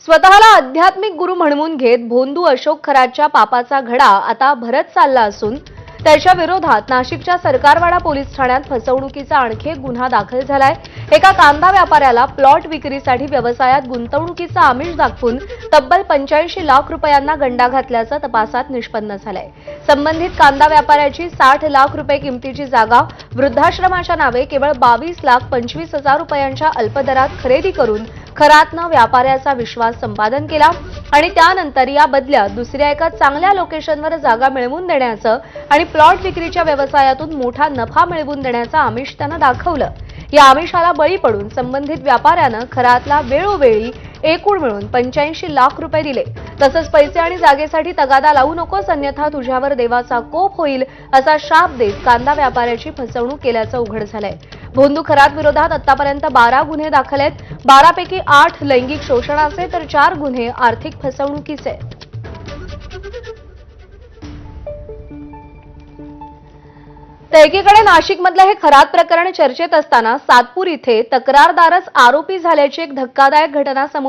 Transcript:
स्वतःला आध्यात्मिक गुरु म्हणवून घेत भोंदू अशोक खरातच्या पापाचा घडा आता भरत चालला असून त्याच्या विरोधात नाशिकच्या सरकारवाडा पोलीस ठाण्यात फसवणुकीचा आणखी एक गुन्हा दाखल झालाय। एका कांदा व्यापाऱ्याला प्लॉट विक्रीसाठी व्यवसायात गुंतवणुकीचा आमिष दाखवून तब्बल 85 लाख रुपयांना गंडा घातल्याचं तपासात निष्पन्न झालंय। संबंधित कांदा व्यापाऱ्याची 60 लाख रुपये किमतीची जागा वृद्धाश्रमाच्या नावे केवळ 22,25,000 रुपयांच्या अल्पदरात खरेदी करून खरातनं व्यापाऱ्याचा विश्वास संपादन केला आणि त्यानंतर या बदल्यात दुसऱ्या एका चांगल्या लोकेशनवर जागा मिळवून देण्याचं आणि प्लॉट विक्रीच्या व्यवसायातून मोठा नफा मिळवून देण्याचं आमिष त्यानं दाखवलं। या आमिषाला बळी पडून संबंधित व्यापाऱ्यानं खरातला वेळोवेळी एकूण मिळून 85 लाख रुपये दिले। तसंच पैसे आणि जागेसाठी तगादा लावू नकोस अन्यथा तुझ्यावर देवाचा कोप होईल असा शाप देत कांदा व्यापाऱ्याची फसवणूक केल्याचं उघड झालंय। भोंदू खरात विरोधात आतापर्यंत 12 गुन्हे दाखल आहेत। 12 पैकी 8 लैंगिक शोषणाचे तर 4 गुन्हे आर्थिक फसवणुकीचे। तर एकीकडे नाशिकमधलं हे खरात प्रकरण चर्चेत असताना सातपूर इथे तक्रारदारच आरोपी झाल्याची एक धक्कादायक घटना समोर